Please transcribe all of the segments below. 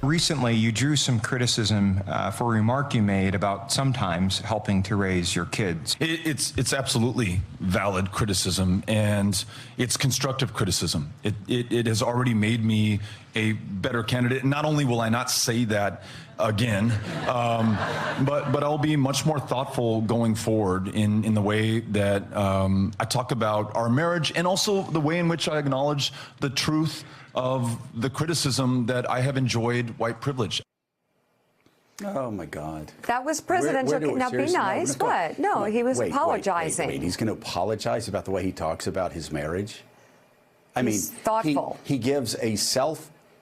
Recently, you drew some criticism for a remark you made about sometimes helping to raise your kids. It's absolutely valid criticism, and it's constructive criticism. It has already made me a better candidate. Not only will I not say that again, but I'll be much more thoughtful going forward in the way that I talk about our marriage, and also the way in which I acknowledge the truth of the criticism that I have enjoyed white privilege. Oh, my God. That was presidential. Now, be nice. What? No, he was apologizing. Wait. He's going to apologize about the way he talks about his marriage? I mean, thoughtful. He gives it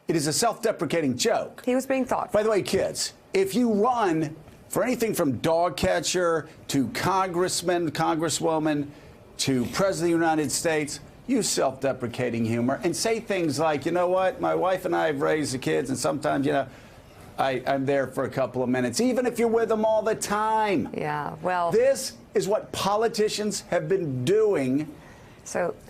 is a self-deprecating joke. He was being thoughtful. By the way, kids, if you run for anything from dog catcher to congressman, congresswoman to president of the United States, use self-deprecating humor and say things like, you know what, my wife and I have raised the kids, and sometimes, you know, I'm there for a couple of minutes, even if you're with them all the time. Yeah, well. This is what politicians have been doing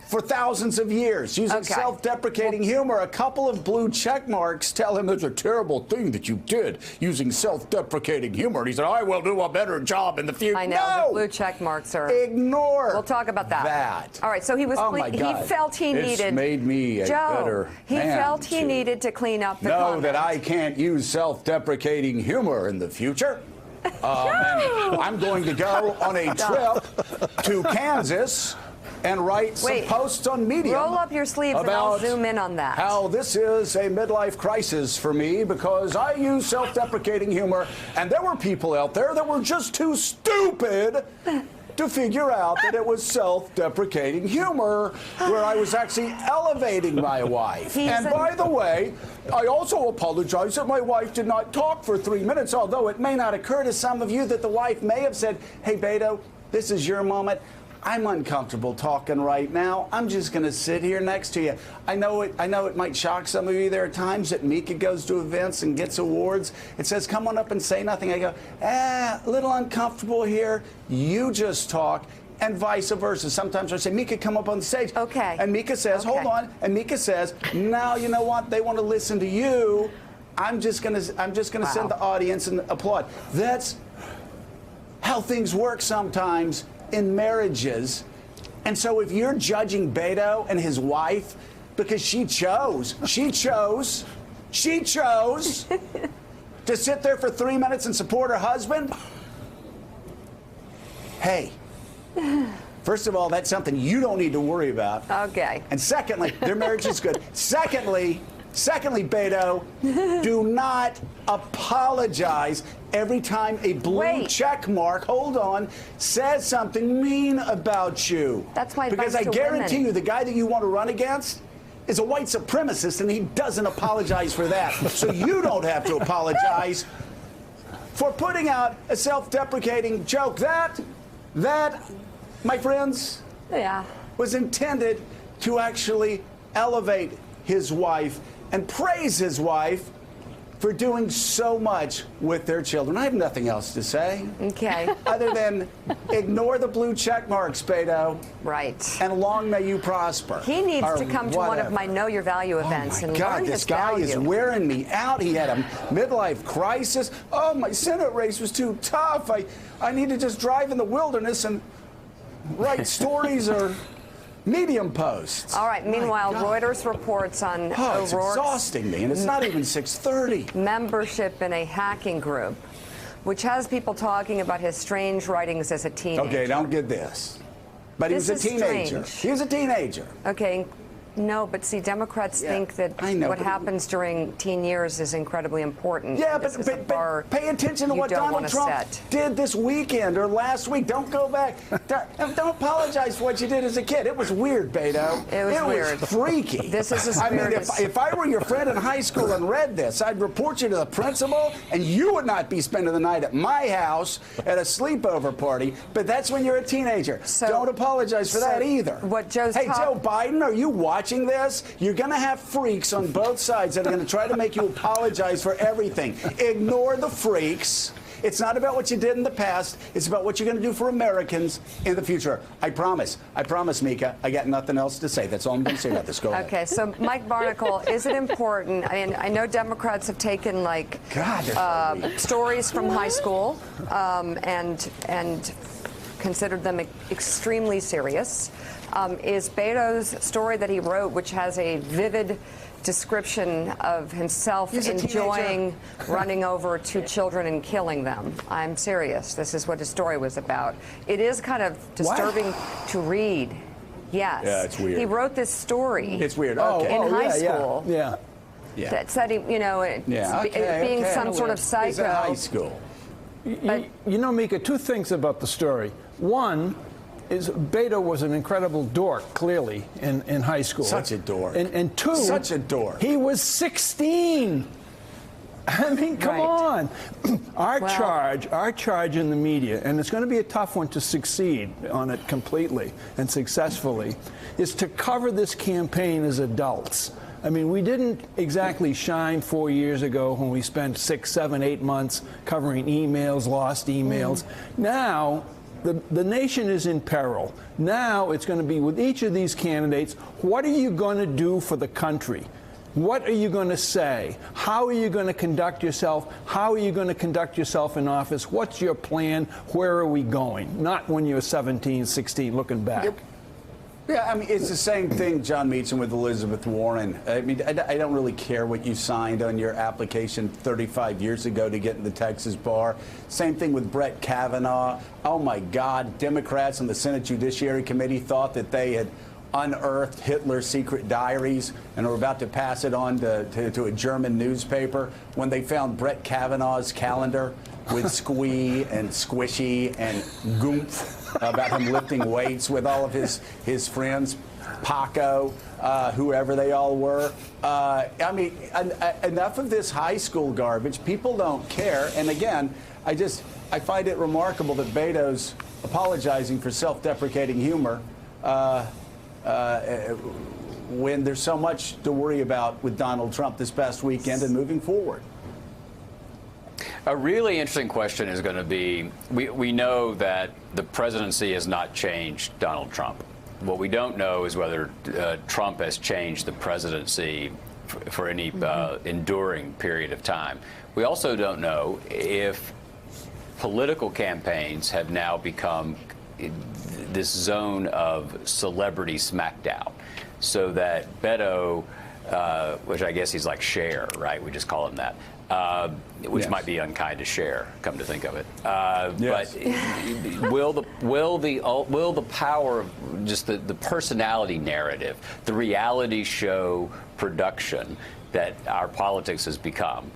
for thousands of years, using self-deprecating humor. A couple of blue check marks tell him it's a terrible thing that you did using self-deprecating humor. And he said, I will do a better job in the future. I know, the blue check marks are... Ignore We'll talk about that. All right, so he was... Oh, my God. He felt he needed... It's made me a better he man felt he needed to clean up the know that I can't use self-deprecating humor in the future. And I'm going to go on a trip to Kansas and write some posts on Medium. Roll up your sleeves and I'll zoom in on that. How this is a midlife crisis for me because I use self-deprecating humor, and there were people out there that were just too stupid to figure out that it was self-deprecating humor, where I was actually elevating my wife. And by the way, I also apologize that my wife did not talk for 3 minutes, although it may not occur to some of you that the wife may have said, hey, Beto, this is your moment. I'm uncomfortable talking right now. I'm just going to sit here next to you. I know it might shock some of you. There are times that Mika goes to events and gets awards. It says, come on up and say nothing. I go, a little uncomfortable here. You just talk. And vice versa. Sometimes I say, Mika, come up on the stage. Okay. And Mika says, hold on. And Mika says, now you know what? They want to listen to you. I'm just gonna send the audience and applaud. That's how things work sometimes in marriages. And so if you're judging Beto and his wife because she chose to sit there for 3 minutes and support her husband, hey, first of all, that's something you don't need to worry about. Okay. And secondly, their marriage is good. Secondly, Beto, do not apologize every time a blue check mark, says something mean about you. That's my advice Because I to guarantee women. you, the guy that you want to run against is a white supremacist, and he doesn't apologize for that. So you don't have to apologize for putting out a self-deprecating joke. That, my friends, was intended to actually elevate his wife and praise his wife for doing so much with their children. I have nothing else to say. Okay. Other than ignore the blue check marks, Beto. Right. And long may you prosper. He needs to come to one of my Know Your Value events and learn his this guy value. is wearing me out. He had a midlife crisis. Oh, my Senate race was too tough. I need to just drive in the wilderness and write stories or Medium posts. All right. Meanwhile, Reuters reports on it's O'Rourke's exhausting me, and it's not even 6:30. Membership in a hacking group, which has people talking about his strange writings as a teenager. Okay, don't get this. But he was a teenager. He was a teenager. Okay. No, but see, Democrats think that what happens during teen years is incredibly important. Yeah, but pay attention to what Donald Trump did this weekend or last week. Don't go back. Don't apologize for what you did as a kid. It was weird, Beto. It was weird. It was freaky. This is as I mean, weird as... if I were your friend in high school and read this, I'd report you to the principal, and you would not be spending the night at my house at a sleepover party. But that's when you're a teenager. So, don't apologize for that either. What Joe Biden, are you watching this? You're going to have freaks on both sides that are going to try to make you apologize for everything. Ignore the freaks It's not about what you did in the past. It's about what you're going to do for Americans in the future. I promise, Mika. I got nothing else to say. That's all I'm going to say about this. Go ahead. Okay, so Mike Barnicle, is it important? I mean, I know Democrats have taken like stories from high school and considered them extremely serious. Is Beto's story that he wrote, which has a vivid description of himself enjoying running over 2 children and killing them? I'm serious. This is what his story was about. It is kind of disturbing to read. Yes. Yeah, it's weird. He wrote this story. It's weird. Okay. In high school. Yeah. That said, he, being some sort of psycho. It's high school. You know, Mika, 2 things about the story. One is Beto was an incredible dork, clearly, in high school. Such a dork. And 2, such a dork. He was 16. I mean, come on. Our charge in the media, and it's going to be a tough one to succeed on it completely and successfully, is to cover this campaign as adults. I mean, we didn't exactly shine 4 years ago when we spent 6, 7, 8 months covering emails, lost emails. Now, the nation is in peril. Now it's going to be with each of these candidates, what are you going to do for the country? What are you going to say? How are you going to conduct yourself? How are you going to conduct yourself in office? What's your plan? Where are we going? Not when you're 17, 16, looking back. Yep. Yeah, I mean, it's the same thing, John Meacham, with Elizabeth Warren. I mean, I don't really care what you signed on your application 35 years ago to get in the Texas bar. Same thing with Brett Kavanaugh. Oh, my God. Democrats on the Senate Judiciary Committee thought that they had unearthed Hitler's secret diaries and were about to pass it on to a German newspaper when they found Brett Kavanaugh's calendar with Squee and Squishy and Goomph about him lifting weights with all of his friends, Paco, whoever they all were. I mean, enough of this high school garbage. People don't care. And again, I find it remarkable that Beto's apologizing for self-deprecating humor when there's so much to worry about with Donald Trump this past weekend and moving forward. A really interesting question is going to be, we know that the presidency has not changed Donald Trump. What we don't know is whether Trump has changed the presidency for any enduring period of time. We also don't know if political campaigns have now become this zone of celebrity smackdown, so that Beto, which I guess he's like Cher, right? We just call him that. Which might be unkind to Cher, come to think of it. Yes. But will the power of just the personality narrative, the reality show production that our politics has become,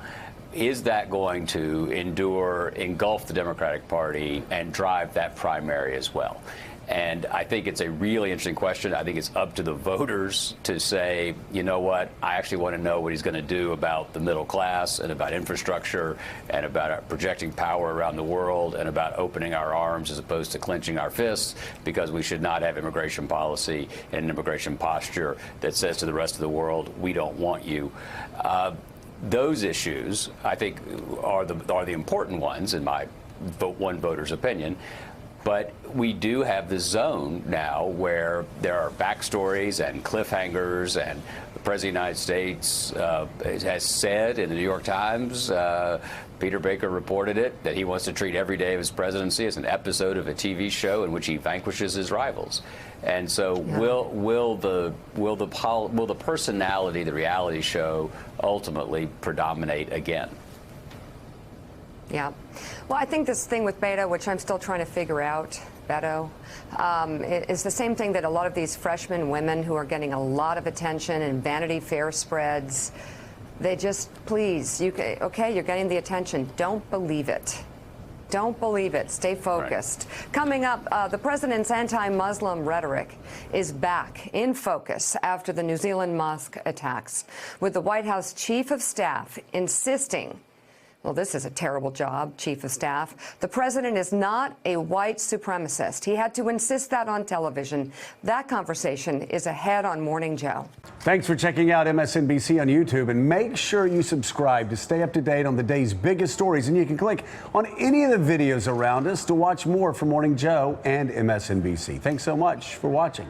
is that going to engulf the Democratic Party and drive that primary as well? And I think it's a really interesting question. I think it's up to the voters to say, you know what, I actually want to know what he's going to do about the middle class and about infrastructure and about projecting power around the world and about opening our arms as opposed to clenching our fists, because we should not have immigration policy and an immigration posture that says to the rest of the world, we don't want you. Those issues, I think, are the important ones in my one voter's opinion. But we do have this zone now where there are backstories and cliffhangers, and the President of the United States has said in the New York Times, Peter Baker reported it, that he wants to treat every day of his presidency as an episode of a TV show in which he vanquishes his rivals. And so will the personality, the reality show, ultimately predominate again? Yeah. Well, I think this thing with Beto, which I'm still trying to figure out, Beto, is the same thing that a lot of these freshman women who are getting a lot of attention in Vanity Fair spreads, they just, please, okay, you're getting the attention. Don't believe it. Don't believe it. Stay focused. Right. Coming up, the president's anti-Muslim rhetoric is back in focus after the New Zealand mosque attacks, with the White House chief of staff insisting Well, this is a terrible job, Chief of Staff. The president is not a white supremacist. He had to insist that on television. That conversation is ahead on Morning Joe. Thanks for checking out MSNBC on YouTube, and make sure you subscribe to stay up to date on the day's biggest stories. And you can click on any of the videos around us to watch more from Morning Joe and MSNBC. Thanks so much for watching.